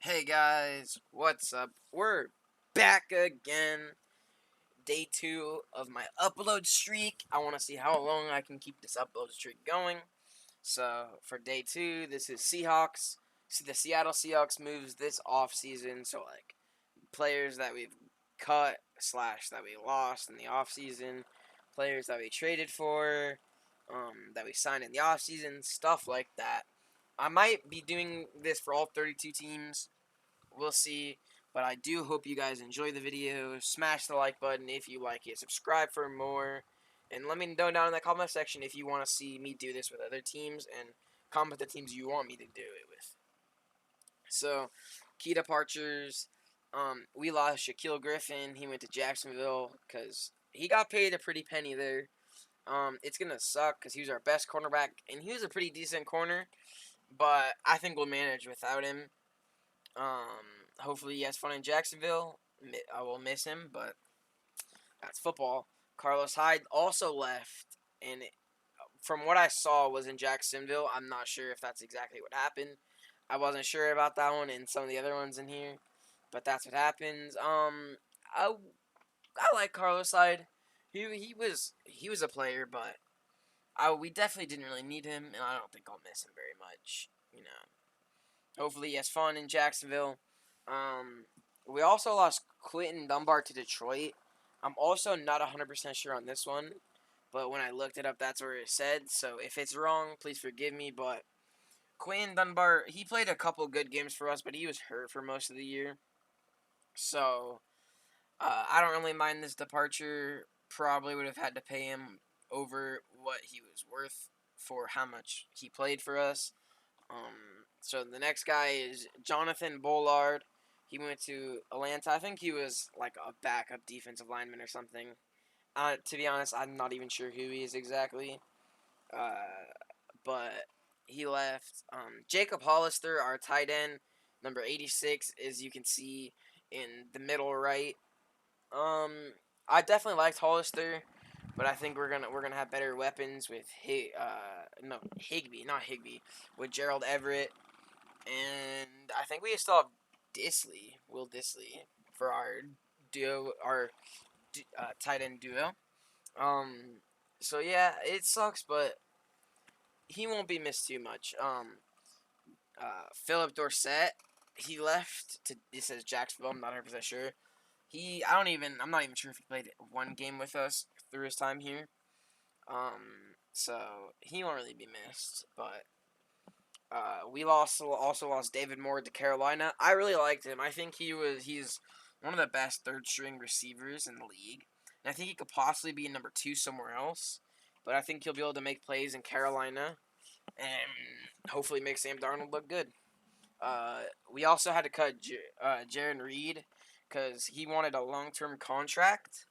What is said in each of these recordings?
Hey guys, what's up? We're back again. Day 2 of my upload streak. I want to see how long I can keep this upload streak going. So, for day 2, this is Seahawks. See, the Seattle Seahawks moves this offseason. So, like, players that we've cut slash that we lost in the offseason, players that we traded for, that we signed in the offseason, stuff like that. I might be doing this for all 32 teams. We'll see. But I do hope you guys enjoy the video. Smash the like button if you like it. Subscribe for more. And let me know down in the comment section if you want to see me do this with other teams. And comment the teams you want me to do it with. So, key departures. We lost Shaquille Griffin. He went to Jacksonville because he got paid a pretty penny there. It's going to suck because he was our best cornerback. And he was a pretty decent corner. But I think we'll manage without him. Hopefully he has fun in Jacksonville. I will miss him, but that's football. Carlos Hyde also left, and from what I saw was in Jacksonville. I'm not sure if that's exactly what happened. I wasn't sure about that one and some of the other ones in here, but that's what happens. I like Carlos Hyde. He was a player, but we definitely didn't really need him, and I don't think I'll miss him very much. Hopefully he has fun in Jacksonville. We also lost Quentin Dunbar to Detroit. I'm also not 100% sure on this one, but when I looked it up, that's where it said. So if it's wrong, please forgive me. But Quentin Dunbar, he played a couple good games for us, but he was hurt for most of the year. So I don't really mind this departure. Probably would have had to pay him over what he was worth for how much he played for us. So the next guy is Jonathan Bullard. He went to Atlanta. I think he was like a backup defensive lineman or something. To be honest, I'm not even sure who he is exactly. But he left. Jacob Hollister, our tight end, number 86, as you can see in the middle right. Um, I definitely liked Hollister, but I think we're gonna have better weapons with Higby, not Higby, with Gerald Everett, and I think we still have Will Disley, for our duo, our tight end duo. Um, so yeah, it sucks, but he won't be missed too much. Philip Dorsett, he left to, it says Jacksonville. I'm not 100% sure. I'm not even sure if he played one game with us through his time here. So he won't really be missed, but we also lost David Moore to Carolina. I really liked him. I think he's one of the best third string receivers in the league. And I think he could possibly be number 2 somewhere else. But I think he'll be able to make plays in Carolina and hopefully make Sam Darnold look good. We also had to cut Jaron Reed because he wanted a long-term contract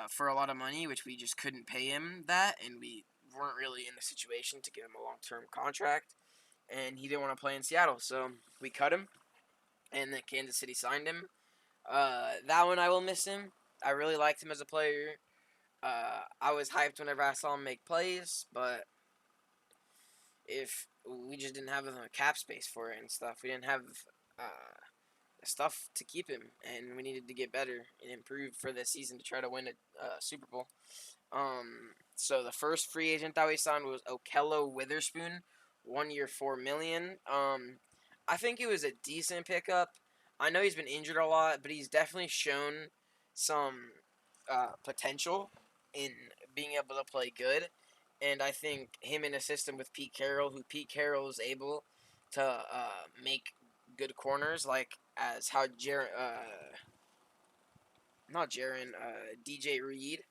for a lot of money, which we just couldn't pay him that, and we weren't really in the situation to give him a long-term contract, and he didn't want to play in Seattle, so we cut him, and then Kansas City signed him. That one I will miss him. I really liked him as a player. I was hyped whenever I saw him make plays, but if we just didn't have the cap space for it and stuff, we didn't have uh, stuff to keep him, and we needed to get better and improve for this season to try to win a Super Bowl. So the first free agent that we signed was Okello Witherspoon, 1 year, $4 million. I think it was a decent pickup. I know he's been injured a lot, but he's definitely shown some potential in being able to play good. And I think him in a system with Pete Carroll, who Pete Carroll is able to make good corners, like as how DJ Reed,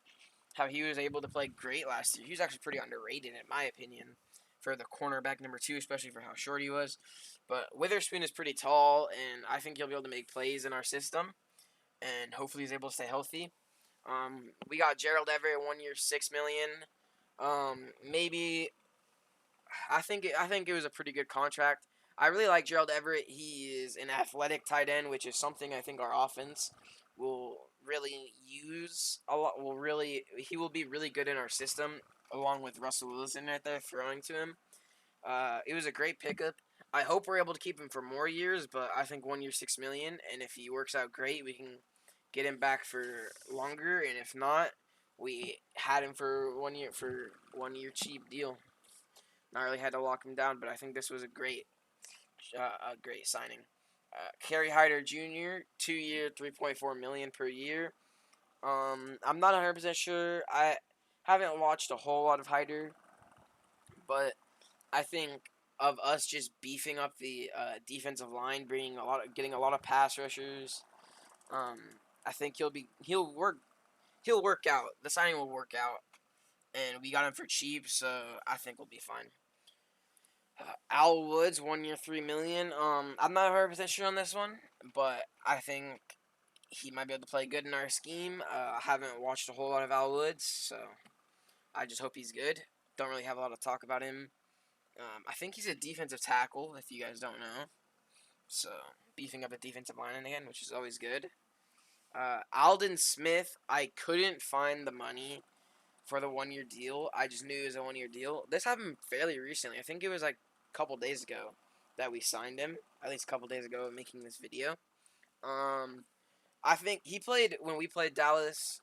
how he was able to play great last year. He was actually pretty underrated in my opinion for the cornerback number 2, especially for how short he was. But Witherspoon is pretty tall, and I think he'll be able to make plays in our system, and hopefully he's able to stay healthy. We got Gerald Everett, 1 year, $6 million. Maybe I think it was a pretty good contract. I really like Gerald Everett. He is an athletic tight end, which is something I think our offense will really use a lot. He will be really good in our system, along with Russell Wilson right there throwing to him. It was a great pickup. I hope we're able to keep him for more years, but I think 1 year, $6 million, and if he works out great, we can get him back for longer. And if not, we had him for 1 year cheap deal. Not really had to lock him down, but I think this was a great signing. Kerry Hyder Jr. 2 year, $3.4 million per year. I'm not 100% sure. I haven't watched a whole lot of Hyder, but I think of us just beefing up the defensive line, getting a lot of pass rushers. Um, I think he'll work out. The signing will work out, and we got him for cheap, so I think we'll be fine. Al Woods, 1 year, $3 million. I'm not 100% sure on this one, but I think he might be able to play good in our scheme. I haven't watched a whole lot of Al Woods, so I just hope he's good. Don't really have a lot to talk about him. I think he's a defensive tackle, if you guys don't know. So, beefing up a defensive line again, which is always good. Alden Smith, I couldn't find the money for the 1 year deal. I just knew it was a 1 year deal. This happened fairly recently. I think it was like a couple days ago that we signed him. At least a couple days ago, making this video. I think he played when we played Dallas.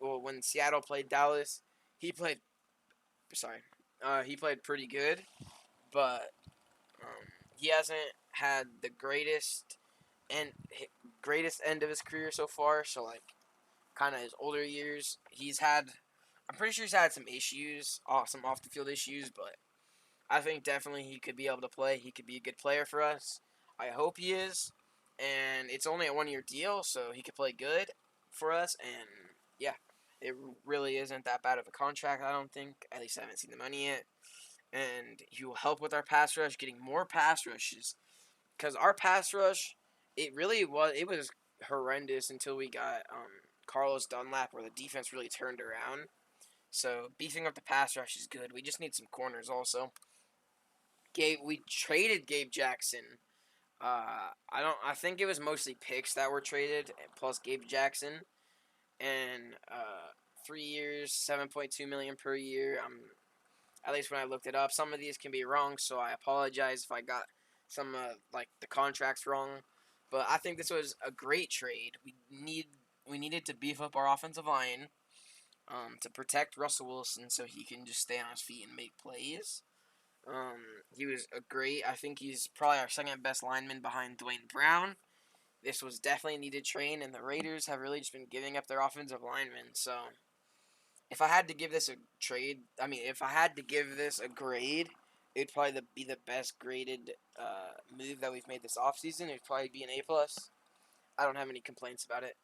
When Seattle played Dallas, he played. Sorry, he played pretty good, but he hasn't had the and greatest end of his career so far. So like, kind of his older years, I'm pretty sure he's had some issues, some off the field issues, but I think definitely he could be able to play. He could be a good player for us. I hope he is. And it's only a 1 year deal, so he could play good for us. And yeah, it really isn't that bad of a contract, I don't think. At least I haven't seen the money yet. And he will help with our pass rush, getting more pass rushes. Because our pass rush, it was horrendous until we got Carlos Dunlap, where the defense really turned around. So beefing up the pass rush is good. We just need some corners also. We traded Gabe Jackson. I think it was mostly picks that were traded, plus Gabe Jackson, and 3 years, $7.2 million per year. At least when I looked it up. Some of these can be wrong, so I apologize if I got some like the contracts wrong. But I think this was a great trade. We needed to beef up our offensive line, to protect Russell Wilson so he can just stay on his feet and make plays. He was a great. I think he's probably our second best lineman behind Dwayne Brown. This was definitely a needed trade, and the Raiders have really just been giving up their offensive linemen. So, if I had to give this a if I had to give this a grade, it'd probably be the best graded move that we've made this offseason. It'd probably be an A+. I don't have any complaints about it.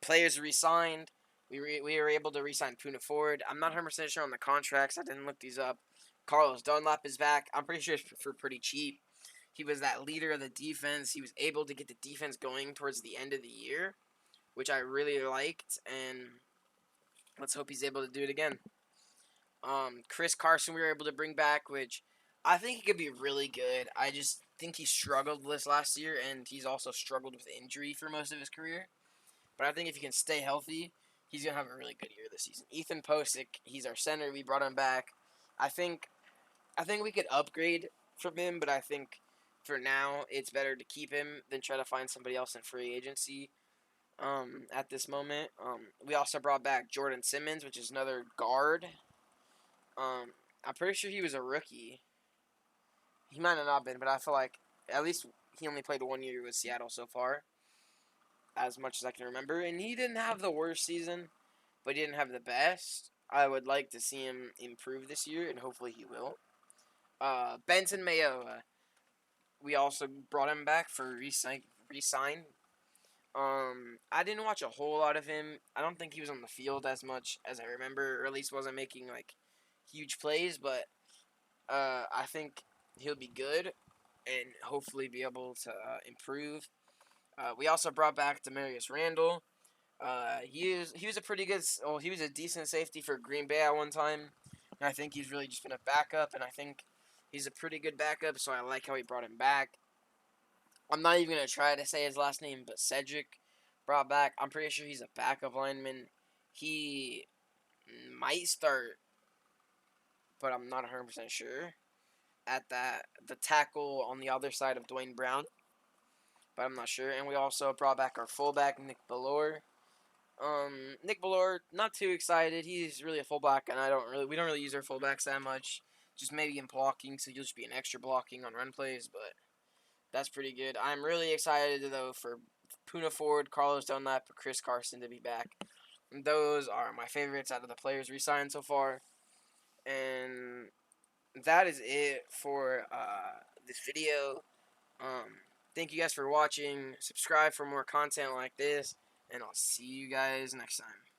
Players resigned. We were able to re-sign Poona Ford. I'm not 100% sure on the contracts. I didn't look these up. Carlos Dunlap is back. I'm pretty sure it's for pretty cheap. He was that leader of the defense. He was able to get the defense going towards the end of the year, which I really liked, and let's hope he's able to do it again. Chris Carson we were able to bring back, which I think he could be really good. I just think he struggled this last year, and he's also struggled with injury for most of his career. But I think if he can stay healthy, he's going to have a really good year this season. Ethan Posick, he's our center. We brought him back. I think we could upgrade from him, but I think for now it's better to keep him than try to find somebody else in free agency. At this moment, we also brought back Jordan Simmons, which is another guard. I'm pretty sure he was a rookie. He might have not been, but I feel like at least he only played 1 year with Seattle so far, as much as I can remember. And he didn't have the worst season, but he didn't have the best. I would like to see him improve this year, and hopefully he will. Benson Mayowa, we also brought him back for re-sign. I didn't watch a whole lot of him. I don't think he was on the field as much as I remember, or at least wasn't making like huge plays. But I think he'll be good, and hopefully be able to improve. We also brought back Demarius Randall. He was a pretty good. Well, he was a decent safety for Green Bay at one time, and I think he's really just been a backup. And I think he's a pretty good backup, so I like how he brought him back. I'm not even gonna try to say his last name, but Cedric brought back. I'm pretty sure he's a backup lineman. He might start, but I'm not 100% sure. at the tackle on the other side of Dwayne Brown, but I'm not sure. And we also brought back our fullback Nick Bellore. Nick Bellore, not too excited. He's really a fullback, and we don't really use our fullbacks that much. Just maybe in blocking, so he'll just be an extra blocking on run plays, but that's pretty good. I'm really excited though for Puna Ford, Carlos Dunlap, Chris Carson to be back. And those are my favorites out of the players re-signed so far. And that is it for this video. Thank you guys for watching. Subscribe for more content like this, and I'll see you guys next time.